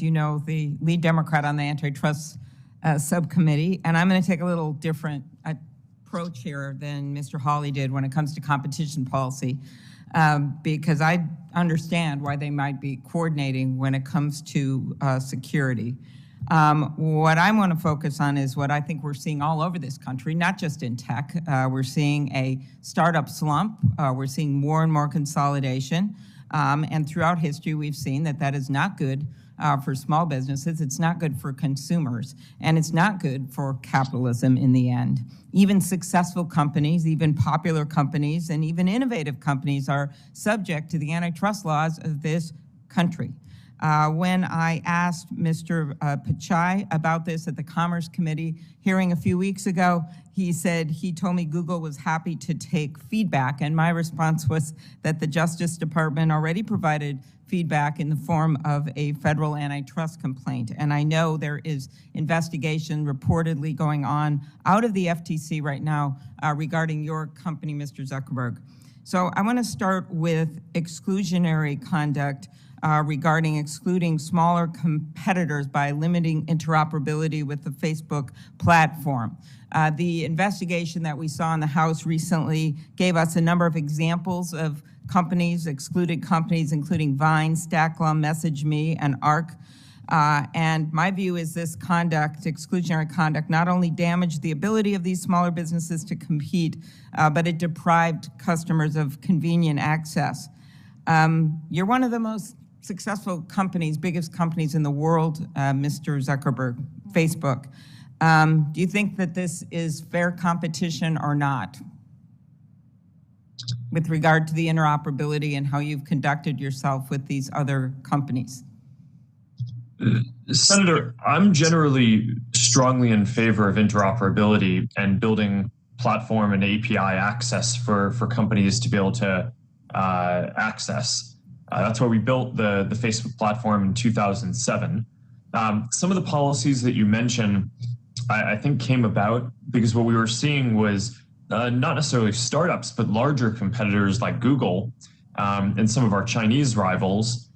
you know, the lead Democrat on the antitrust subcommittee, and I'm going to take a little different approach here than Mr. Hawley did when it comes to competition policy, because I understand why they might be coordinating when it comes to security. What I want to focus on is what I think we're seeing all over this country, not just in tech. We're seeing a startup slump. We're seeing more and more consolidation. And throughout history, we've seen that that is not good for small businesses. It's not good for consumers. And it's not good for capitalism in the end. Even successful companies, even popular companies, and even innovative companies are subject to the antitrust laws of this country. When I asked Mr. Pichai about this at the Commerce Committee hearing a few weeks ago, he said he told me Google was happy to take feedback, and my response was that the Justice Department already provided feedback in the form of a federal antitrust complaint. And I know there is investigation reportedly going on out of the FTC right now regarding your company, Mr. Zuckerberg. So I want to start with exclusionary conduct regarding excluding smaller competitors by limiting interoperability with the Facebook platform. The investigation that we saw in the House recently gave us a number of examples of companies, excluded companies, including Vine, Stacklum, MessageMe, and Arc. And my view is this conduct, exclusionary conduct, not only damaged the ability of these smaller businesses to compete, but it deprived customers of convenient access. You're one of the most successful companies, biggest companies in the world, Mr. Zuckerberg, Facebook. Do you think that this is fair competition or not with regard to the interoperability and how you've conducted yourself with these other companies? Senator, I'm generally strongly in favor of interoperability and building platform and API access for companies to be able to access. That's why we built the Facebook platform in 2007. Some of the policies that you mentioned, I think came about because what we were seeing was not necessarily startups, but larger competitors like Google and some of our Chinese rivals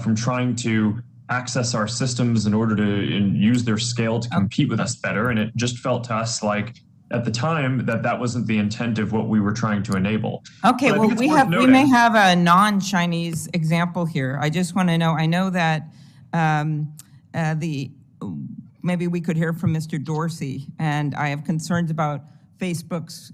from trying to access our systems in order to use their scale to compete with us better. And it just felt to us like at the time that wasn't the intent of what we were trying to enable. Okay, well, we may have a non-Chinese example here. I just want to know, I know that maybe we could hear from Mr. Dorsey, and I have concerns about Facebook's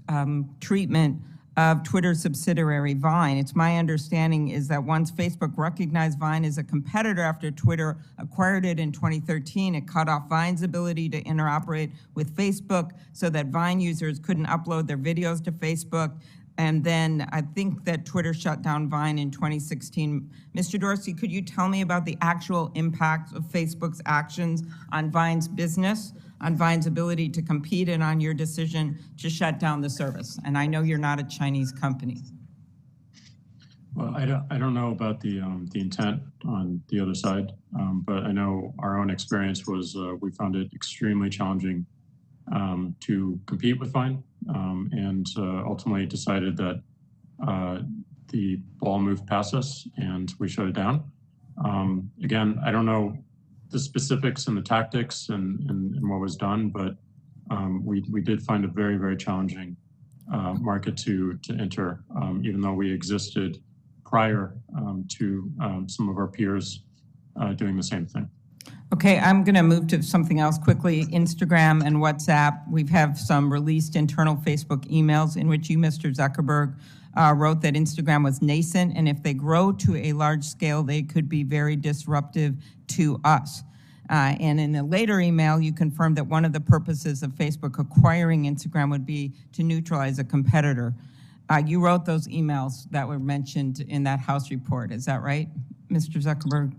treatment of Twitter's subsidiary Vine. It's my understanding is that once Facebook recognized Vine as a competitor after Twitter acquired it in 2013, it cut off Vine's ability to interoperate with Facebook so that Vine users couldn't upload their videos to Facebook. And then I think that Twitter shut down Vine in 2016. Mr. Dorsey, could you tell me about the actual impact of Facebook's actions on Vine's business, on Vine's ability to compete, and on your decision to shut down the service? And I know you're not a Chinese company. Well, I don't know about the intent on the other side, but I know our own experience was we found it extremely challenging to compete with Vine, and ultimately decided that the ball moved past us and we shut it down. Again, I don't know the specifics and the tactics and what was done, but we did find a very, very challenging market to enter, even though we existed prior to some of our peers doing the same thing. Okay, I'm going to move to something else quickly. Instagram and WhatsApp. We've have some released internal Facebook emails in which you, Mr. Zuckerberg, wrote that Instagram was nascent, and if they grow to a large scale, they could be very disruptive to us. And in a later email, you confirmed that one of the purposes of Facebook acquiring Instagram would be to neutralize a competitor. You wrote those emails that were mentioned in that House report. Is that right, Mr. Zuckerberg?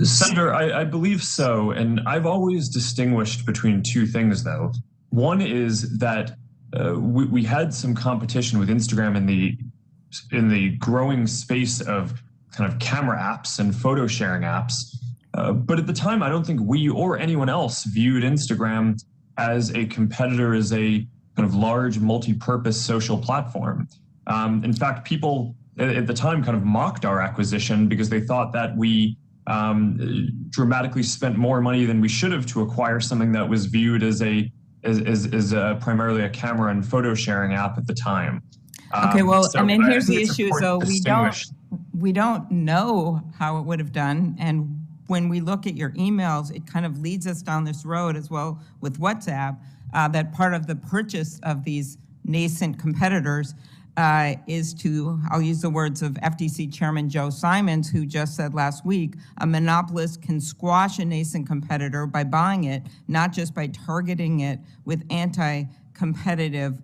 Senator, I believe so. And I've always distinguished between two things, though. One is that we had some competition with Instagram in the growing space of kind of camera apps and photo sharing apps. But at the time, I don't think we or anyone else viewed Instagram as a competitor, as a kind of large multi-purpose social platform. In fact, people at the time kind of mocked our acquisition because they thought that we dramatically spent more money than we should have to acquire something that was viewed as primarily a camera and photo sharing app at the time. Okay, well, So I mean, here's think the it's issue. important So to we don't know how it would have done. And when we look at your emails, it kind of leads us down this road as well with WhatsApp, that part of the purchase of these nascent competitors is to, I'll use the words of FTC Chairman Joe Simons, who just said last week, a monopolist can squash a nascent competitor by buying it, not just by targeting it with anti-competitive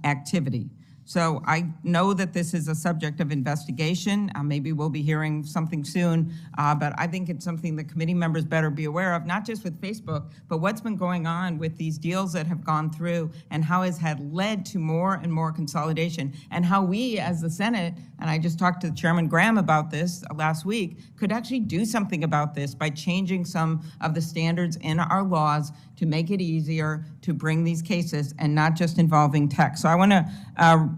activity. So I know that this is a subject of investigation. Maybe we'll be hearing something soon, but I think it's something the committee members better be aware of, not just with Facebook, but what's been going on with these deals that have gone through and how it's had led to more and more consolidation, and how we as the Senate, and I just talked to Chairman Graham about this last week, could actually do something about this by changing some of the standards in our laws to make it easier to bring these cases and not just involving tech. So I want to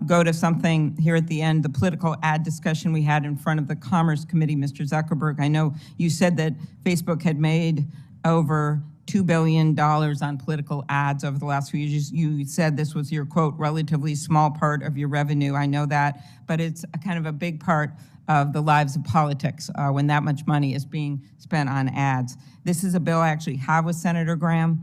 go to something here at the end, the political ad discussion we had in front of the Commerce Committee, Mr. Zuckerberg. I know you said that Facebook had made over $2 billion on political ads over the last few years. You said this was your, quote, relatively small part of your revenue. I know that, but it's a kind of a big part of the lives of politics when that much money is being spent on ads. This is a bill I actually have with Senator Graham.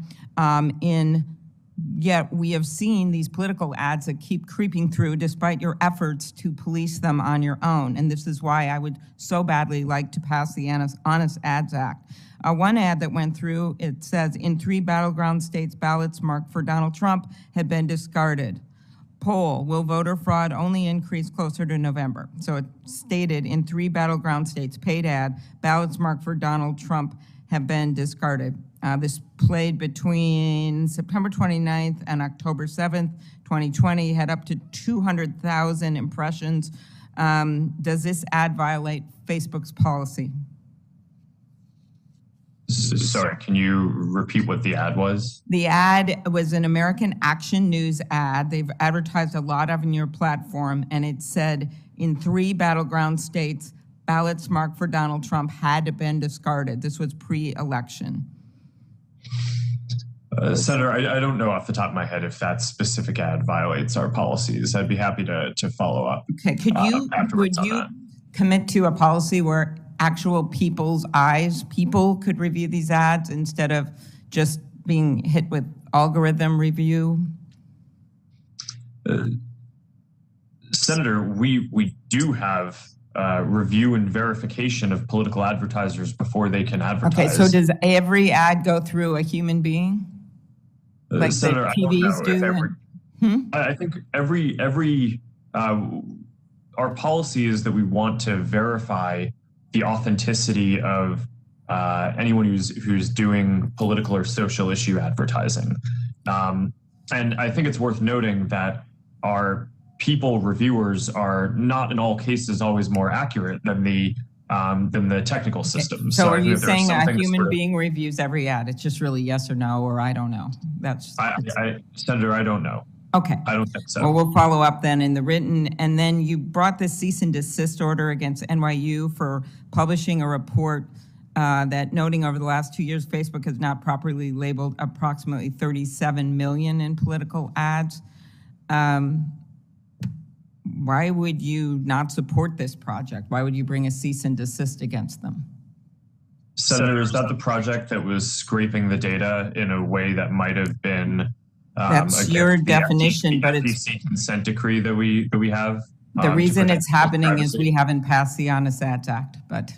Yet we have seen these political ads that keep creeping through despite your efforts to police them on your own. And this is why I would so badly like to pass the Honest Ads Act. One ad that went through, it says, in 3 battleground states, ballots marked for Donald Trump have been discarded. Poll, will voter fraud only increase closer to November? So it stated in 3 battleground states, paid ad, ballots marked for Donald Trump have been discarded. This played between September 29th and October 7th, 2020, had up to 200,000 impressions. Does this ad violate Facebook's policy? Sorry, can you repeat what the ad was? The ad was an American Action News ad. They've advertised a lot of on your platform, and it said in 3 battleground states, ballots marked for Donald Trump had been discarded. This was pre-election. Senator, I don't know off the top of my head if that specific ad violates our policies. I'd be happy to follow up. Okay, would you commit to a policy where actual people's eyes, people could review these ads instead of just being hit with algorithm review? Senator, we do have review and verification of political advertisers before they can advertise. Okay, so does every ad go through a human being? Like Senator, the TVs do? I think our policy is that we want to verify the authenticity of anyone who's doing political or social issue advertising. And I think it's worth noting that our people reviewers are not in all cases always more accurate than the technical system. So are you saying a human being reviews every ad? It's just really yes or no, or I don't know. Senator, I don't know. Okay. I don't think so. Well, we'll follow up then in the written. And then you brought this cease and desist order against NYU for publishing a report that noting over the last 2 years, Facebook has not properly labeled approximately 37 million in political ads. Why would you not support this project? Why would you bring a cease and desist against them? Senator, is that the project that was scraping the data in a way that might have been that's your definition, but it's FTC consent decree that we have. The reason it's happening is we haven't passed the Honest Ads Act, but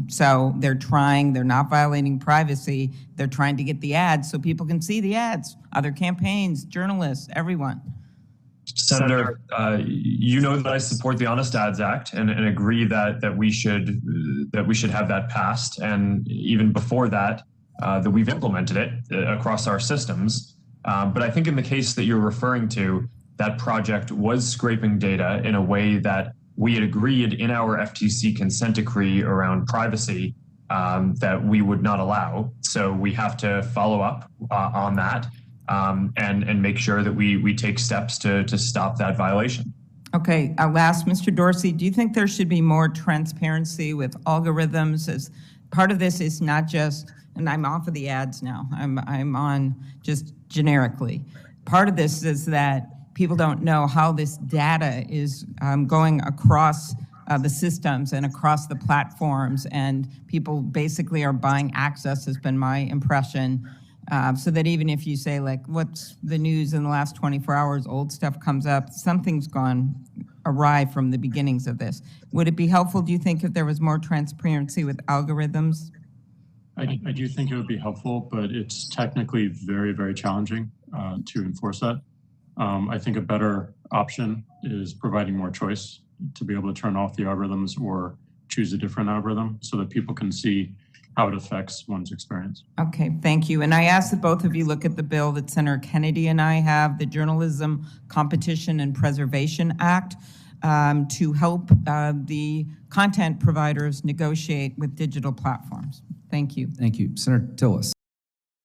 so they're not violating privacy. They're trying to get the ads so people can see the ads, other campaigns, journalists, everyone. Senator, you know that I support the Honest Ads Act and agree that we should have that passed, and even before that, that we've implemented it across our systems. But I think in the case that you're referring to, that project was scraping data in a way that we had agreed in our FTC consent decree around privacy that we would not allow. So we have to follow up on that. And make sure that we take steps to stop that violation. Okay, last, Mr. Dorsey, do you think there should be more transparency with algorithms as part of this is not just, and I'm off of the ads now, I'm on just generically. Part of this is that people don't know how this data is going across the systems and across the platforms, and people basically are buying access, has been my impression. So that even if you say, like, what's the news in the last 24 hours, old stuff comes up, something's gone awry from the beginnings of this. Would it be helpful, do you think, if there was more transparency with algorithms? I do think it would be helpful, but it's technically very, very challenging to enforce that. I think a better option is providing more choice to be able to turn off the algorithms or choose a different algorithm so that people can see how it affects one's experience. Okay, thank you. And I ask that both of you look at the bill that Senator Kennedy and I have, the Journalism Competition and Preservation Act, to help the content providers negotiate with digital platforms. Thank you. Thank you. Senator Tillis.